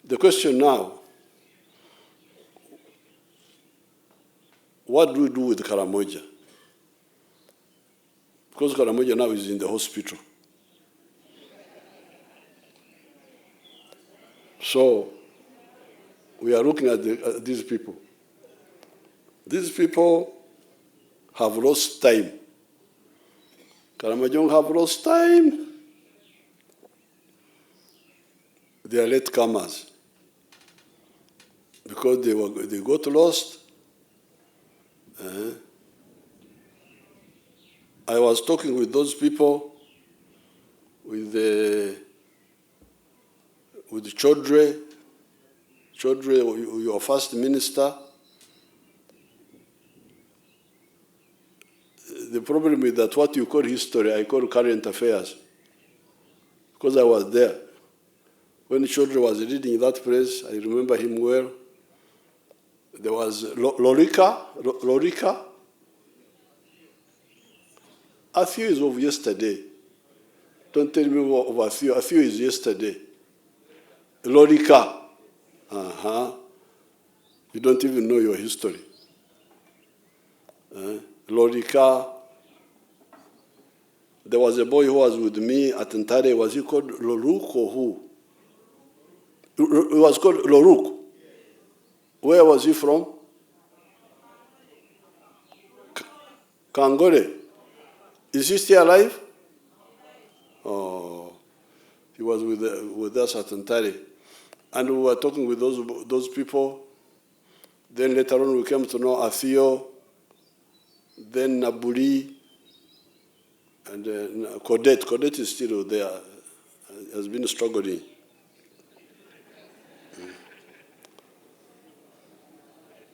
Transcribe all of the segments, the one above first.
The question now, what do we do with Karamoja? Because Karamoja now is in the hospital. So we are looking at these people. These people have lost time. Karamajong have lost time. They are latecomers because they got lost. I was talking with those people, with Chodre, your first minister. The problem is that what you call history, I call current affairs, because I was there. When Chodre was leading that place, I remember him well. There was Lorika. Athio is of yesterday. Don't tell me of Athio. Athio is yesterday. Lorika. You don't even know your history. Lorika. There was a boy who was with me at Ntare. Was he called Loruk or who? He was called Loruk. Where was he from? Kangore. Is he still alive? Oh, he was with us at Ntare. And we were talking with those people. Then later on we came to know Athio, then Nabuli, and Kodet. Kodet is still there, has been struggling.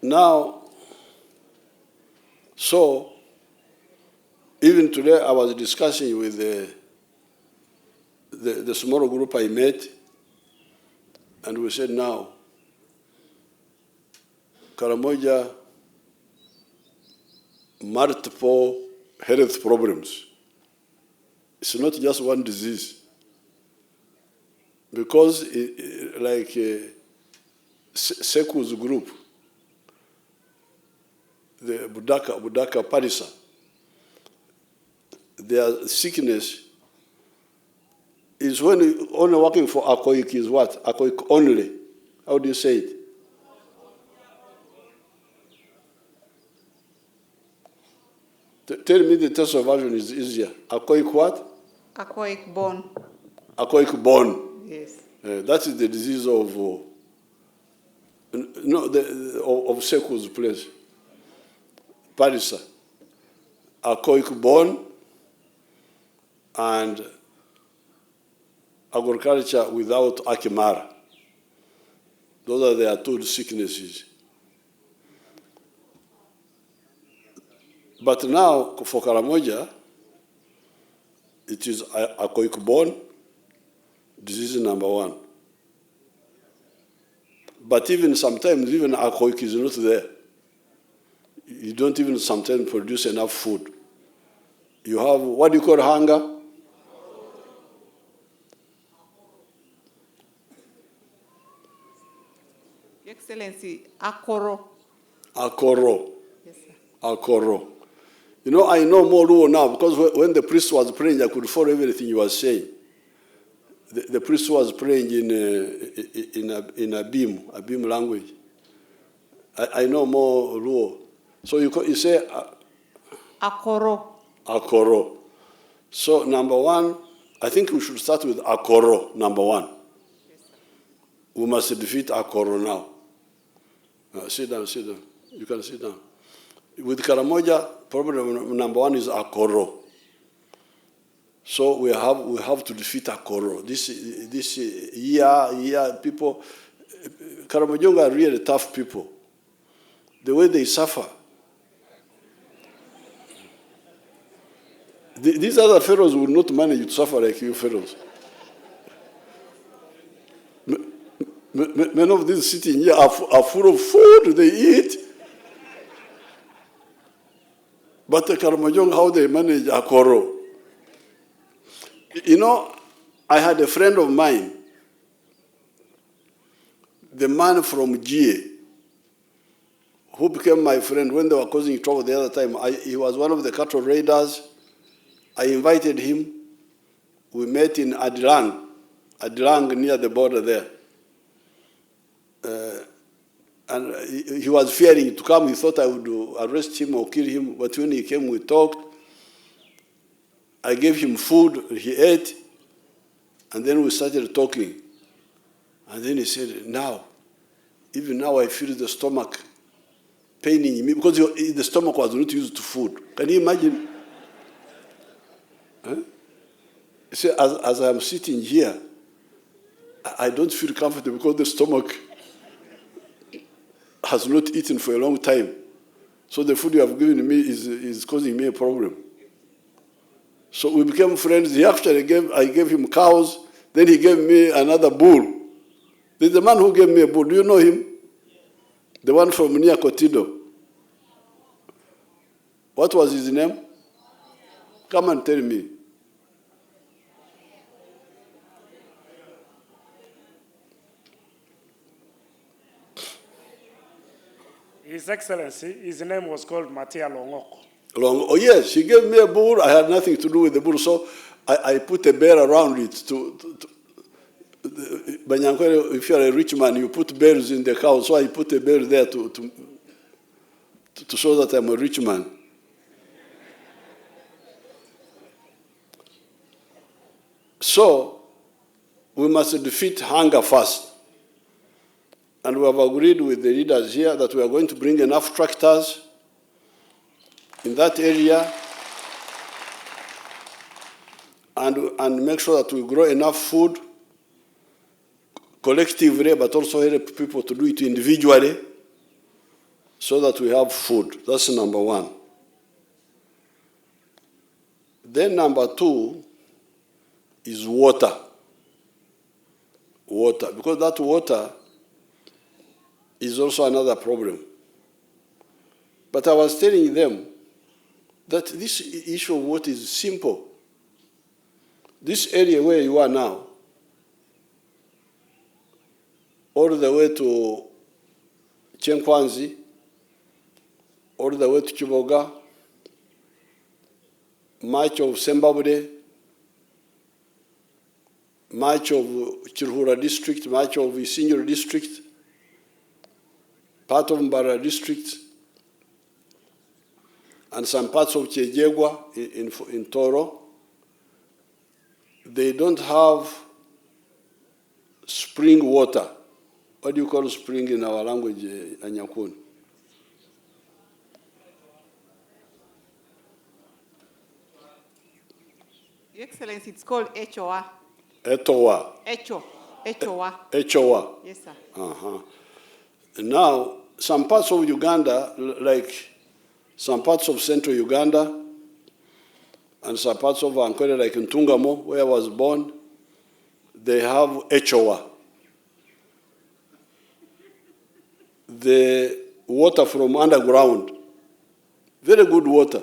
Now, so, even today I was discussing with the small group I met, and we said now, Karamoja, multiple health problems. It's not just one disease. Because like Seku's group, the Budaka Parisa, their sickness is when only working for Akoik is what? Akoik only. How do you say it? Tell me the Teso version is easier. Akoik what? Akoik bone. Akoik bone. Yes. That is the disease of Seku's place. Parisa. Akoik bone and agriculture without Akimara. Those are their two sicknesses. But now, for Karamoja, it is Akoik bone, disease number one. But even sometimes, even Akoik is not there. You don't even sometimes produce enough food. You have, what do you call hunger? Your Excellency, Akoro. Akoro. Yes, sir. Akoro. You know, I know more Luo now because when the priest was praying, I could follow everything he was saying. The priest was praying in Abim language. I know more Luo. So you say Akoro. Akoro. So number one, I think we should start with Akoro, number one. Yes, sir. We must defeat Akoro now. Sit down. You can sit down. With Karamoja, problem number one is Akoro. So we have to defeat Akoro. This year people, Karamajong are really tough people. The way they suffer. These other fellows will not manage to suffer like you fellows. Many of these sitting here are full of food they eat. But the Karamajong, how they manage Akoro. You know, I had a friend of mine the man from GA, who became my friend when they were causing trouble the other time, he was one of the cattle raiders. I invited him. We met in Adilang near the border there. And he was fearing to come. He thought I would arrest him or kill him. But when he came, we talked. I gave him food. He ate. And then we started talking. And then he said, even now I feel the stomach paining me, because the stomach was not used to food. Can you imagine? Huh? He said, as I'm sitting here, I don't feel comfortable because the stomach has not eaten for a long time. So the food you have given me is causing me a problem. So we became friends. I gave him cows. Then he gave me another bull. There's the man who gave me a bull. Do you know him? The one from near Kotido. What was his name? Come and tell me. His Excellency, his name was called Matia Longoko. Oh yes, he gave me a bull. I had nothing to do with the bull, so I put a bear around it. If you're a rich man, you put bears in the cow. So I put a bear there to show that I'm a rich man. So we must defeat hunger first. And we have agreed with the leaders here that we are going to bring enough tractors in that area and make sure that we grow enough food collectively, but also help people to do it individually so that we have food. That's number one. Then number two is water. Water, because that water is also another problem. But I was telling them that this issue of water is simple. This area where you are now, all the way to Chenkwanzi, all the way to Chiboga, much of Zimbabwe, much of Chirhura district, much of Isinyoro district, part of Mbara district, and some parts of Chejegwa in Toro, they don't have spring water. What do you call spring in our language, Anyakun? Your Excellency, it's called Echoa. Etowa. Echoa. Echowa. Yes, sir. Uh-huh. Now, some parts of Uganda, like some parts of central Uganda, and some parts of Ankwere, like in Tungamo, where I was born, they have Echowa. The water from underground, very good water.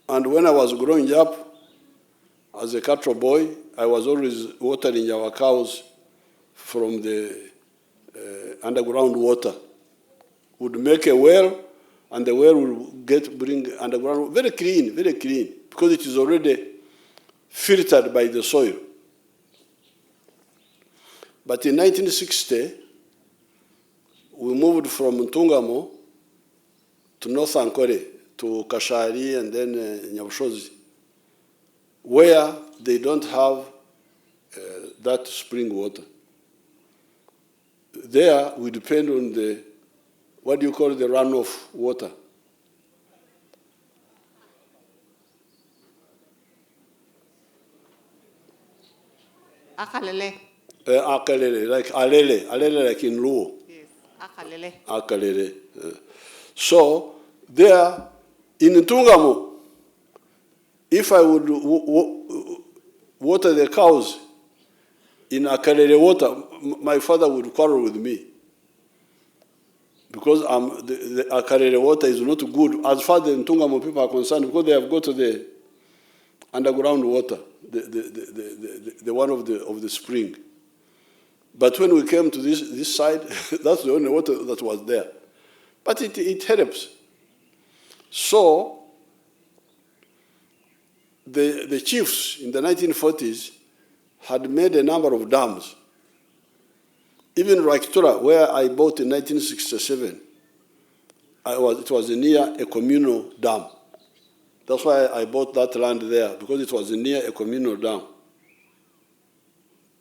And when I was growing up, as a cattle boy, I was always watering our cows from the underground water. Would make a well, and the well will bring underground, very clean, because it is already filtered by the soil. But in 1960, we moved from Ntungamo to North Ankole, to Kashari and then Nyabushozi, where they don't have that spring water. There, we depend on the, what do you call the runoff water? Akalele. Akalele, like alele like in Luo. Yes, akalele. Akalele. So, there, in Ntungamo, if I would water the cows in Akalele water, my father would quarrel with me. Because the Akalele water is not good, as far as the Ntungamo people are concerned, because they have got to the underground water, the one of the spring. But when we came to this side, that's the only water that was there. But it helps. So the chiefs in the 1940s had made a number of dams. Even Raktura, where I bought in 1967, it was near a communal dam. That's why I bought that land there, because it was near a communal dam.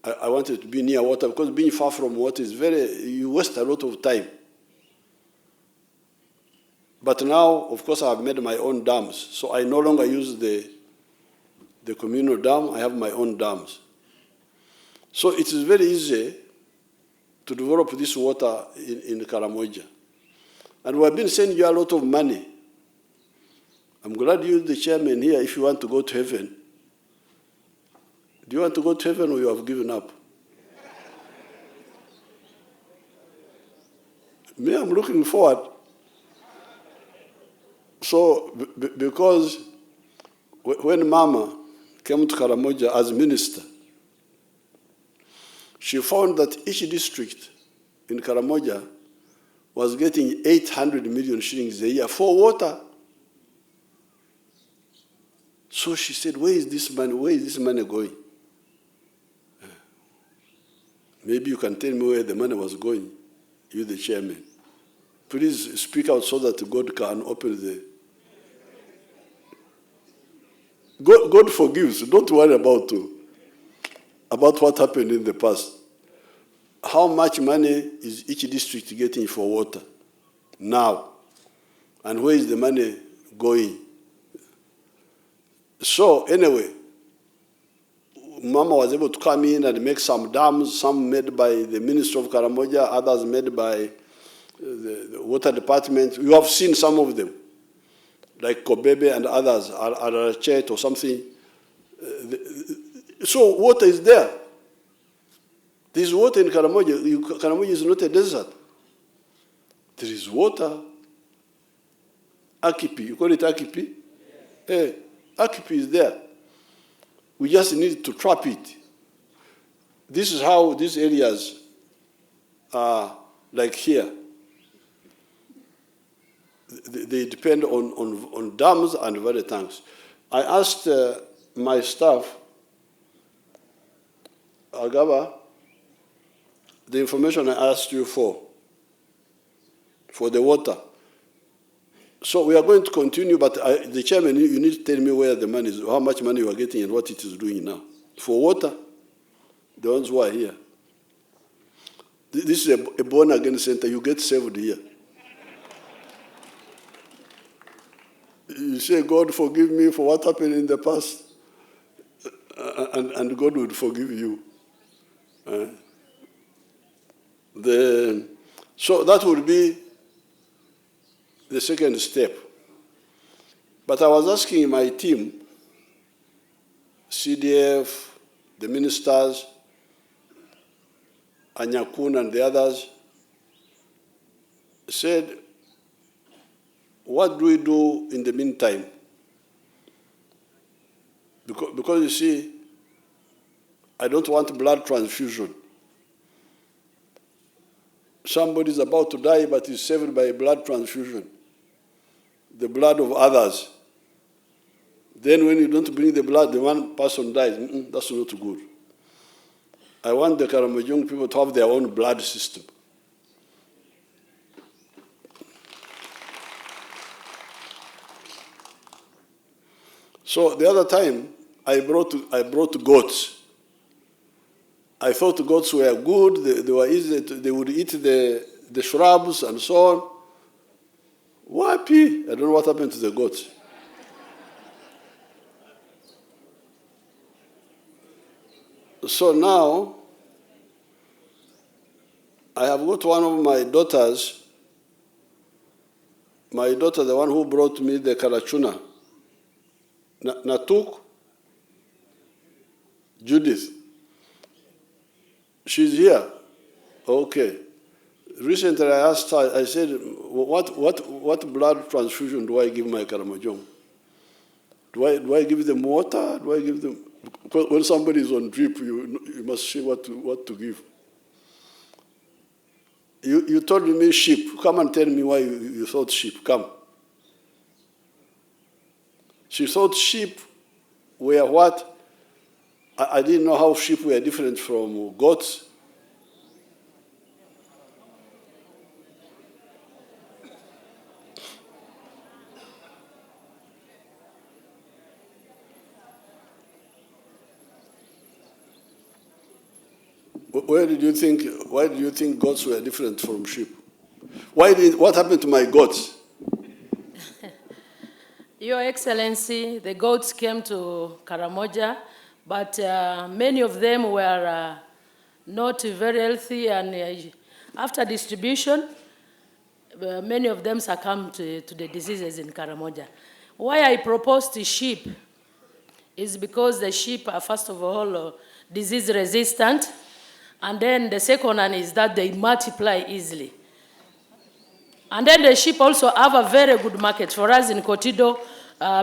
I wanted to be near water, because being far from water is you waste a lot of time. But now, of course, I've made my own dams, so I no longer use the communal dam, I have my own dams. So it is very easy to develop this water in Karamoja. And we have been sending you a lot of money. I'm glad you're the chairman here if you want to go to heaven. Do you want to go to heaven or you have given up? Me, I'm looking forward. So, because when Mama came to Karamoja as minister, she found that each district in Karamoja was getting 800 million shillings a year for water. So she said, where is this money? Where is this money going? Maybe you can tell me where the money was going, you the chairman. Please speak out so that God can open the... God forgives. Don't worry about what happened in the past. How much money is each district getting for water now? And where is the money going? So anyway, Mama was able to come in and make some dams, some made by the Ministry of Karamoja, others made by the Water Department. You have seen some of them, like Kobebe and others, Arachet or something. So water is there. There is water in Karamoja. Karamoja is not a desert. There is water. Akipi, you call it Akipi? Hey, Akipi is there. We just need to trap it. This is how these areas are like here. They depend on dams and water tanks. I asked my staff, Agaba, the information I asked you for the water. So we are going to continue, but the chairman, you need to tell me where the money is, how much money you are getting and what it is doing now. For water, the ones who are here. This is a born-again center. You get saved here. You say, God, forgive me for what happened in the past, and God would forgive you. So that would be the second step. But I was asking my team, CDF, the ministers, Anyakun and the others, said, what do we do in the meantime? Because you see, I don't want blood transfusion. Somebody's about to die, but is saved by blood transfusion. The blood of others. Then when you don't bring the blood, the one person dies. That's not good. I want the Karamajong people to have their own blood system. So the other time, I brought goats. I thought goats were good. They were easy. They would eat the shrubs and so on. Wapi? I don't know what happened to the goats. So now, I have got one of my daughters, the one who brought me the Karachuna, Natuk, Judith. She's here. Okay. Recently I asked her, I said, what blood transfusion do I give my Karamajong? Do I give them water? Do I give them... When somebody is on drip, you must see what to give. You told me sheep. Come and tell me why you thought sheep. Come. She thought sheep were what? I didn't know how sheep were different from goats. Why did you think goats were different from sheep? What happened to my goats? Your Excellency, the goats came to Karamoja, but many of them were not very healthy, and after distribution, many of them succumbed to the diseases in Karamoja. Why I proposed the sheep is because the sheep are, first of all, disease resistant, and then the second one is that they multiply easily. And then the sheep also have a very good market. For us in Kotido,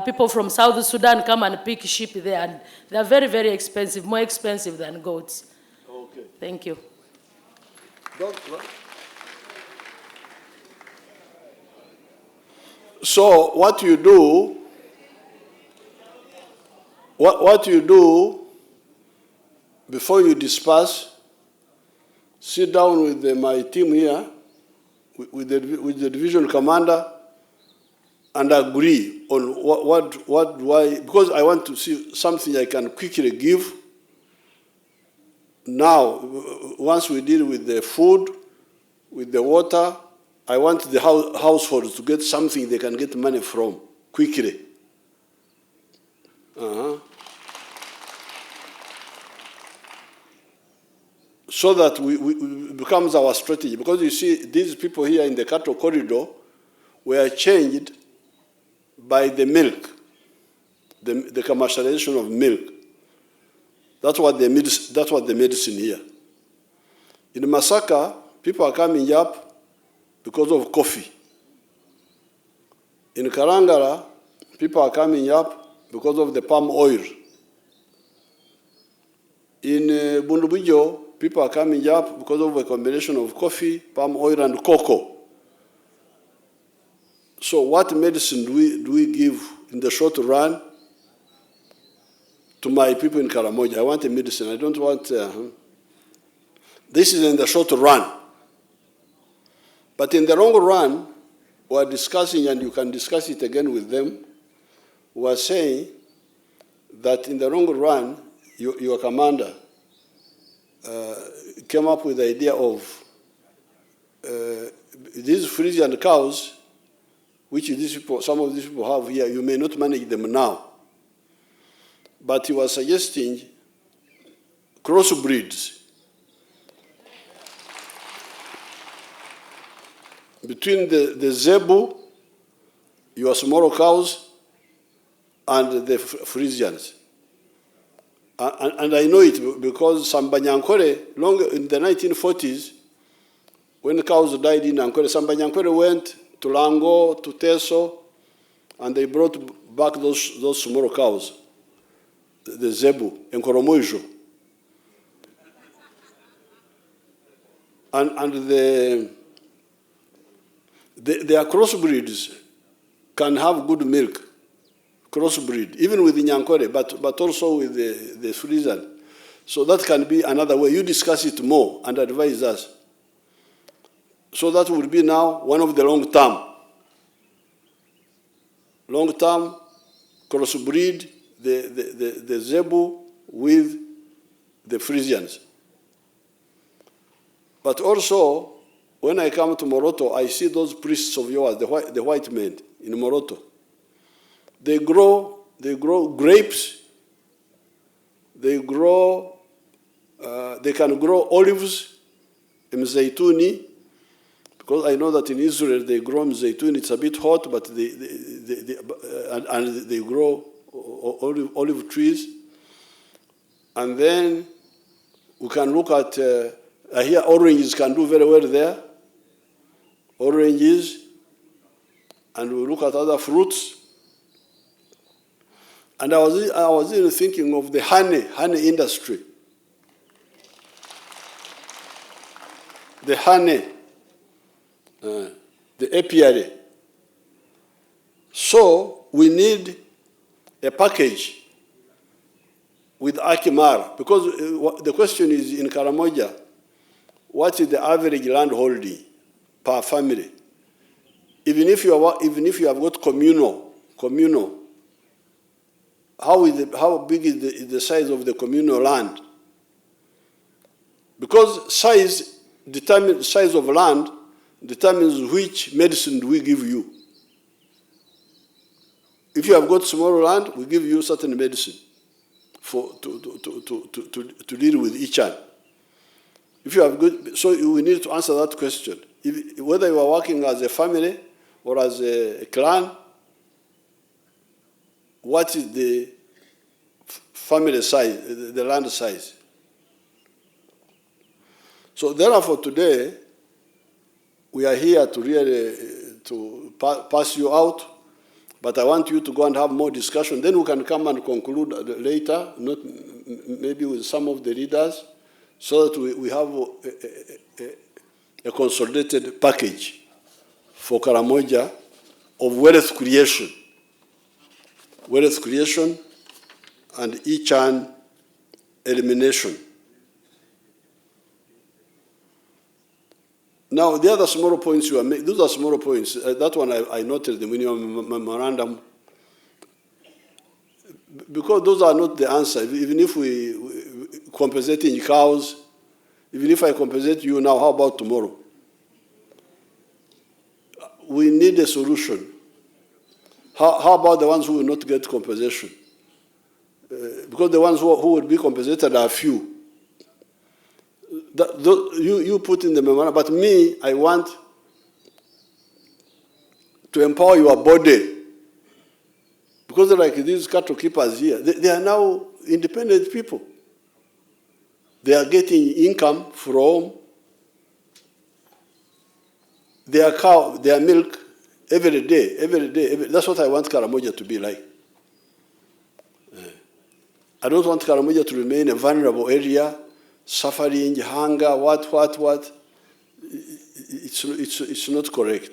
people from South Sudan come and pick sheep there, and they're very, very expensive, more expensive than goats. Okay. Thank you. So what you do before you disperse, sit down with my team here, with the division commander, and agree on what do I, because I want to see something I can quickly give. Now, once we deal with the food, with the water, I want the households to get something they can get money from quickly. So that it becomes our strategy. Because you see, these people here in the cattle corridor were changed by the milk, the commercialization of milk. That's what the medicine here. In Masaka, people are coming up because of coffee. In Karangara, people are coming up because of the palm oil. In Bundubujo, people are coming up because of a combination of coffee, palm oil, and cocoa. So what medicine do we give in the short run to my people in Karamoja? I want a medicine. I don't want... This is in the short run. But in the long run, we are discussing, and you can discuss it again with them, we are saying that in the long run, your commander came up with the idea of these Frisian cows, which some of these people have here, you may not manage them now. But he was suggesting crossbreeds between the zebu, your small cows, and the Frisians. And I know it because Sambanyankore, long in the 1940s, when the cows died in Ankore, Sambanyankore went to Lango, to Teso, and they brought back those small cows, the zebu, and Karamoja. And their crossbreeds can have good milk. Crossbreed, even with the Nyankore, but also with the Frisian. So that can be another way. You discuss it more and advise us. So that would be now one of the long-term crossbreed, the Zebu with the Frisians. But also, when I come to Moroto, I see those priests of yours, the white men in Moroto. They grow grapes. They can grow olives, mzaituni, because I know that in Israel they grow mzaituni. It's a bit hot, but they grow olive trees. And then we can look at, I hear oranges can do very well there. Oranges. And we look at other fruits. And I was even thinking of the honey industry. The honey the APRA. So we need a package with Akimar, because the question is in Karamoja, what is the average land holding per family? Even if you have got communal, how big is the size of the communal land? Because size of land determines which medicine do we give you. If you have got small land, we give you certain medicine to deal with each one. If you have good, so we need to answer that question. Whether you are working as a family or as a clan, what is the family size, the land size? So therefore today, we are here to really pass you out, but I want you to go and have more discussion. Then we can come and conclude later, not maybe with some of the leaders, so that we have a consolidated package for Karamoja of wealth creation and each and elimination. Now, the other smaller points you are making, those are smaller points. That one I noted in your memorandum. Because those are not the answer. Even if we compensating cows, even if I compensate you now, how about tomorrow? We need a solution. How about the ones who will not get compensation? Because the ones who will be compensated are few. You put in the memorandum, but me, I want to empower your body. Because like these cattle keepers here, they are now independent people. They are getting income from their cow, their milk, every day. That's what I want Karamoja to be like. I don't want Karamoja to remain a vulnerable area, suffering, hunger, what. It's not correct.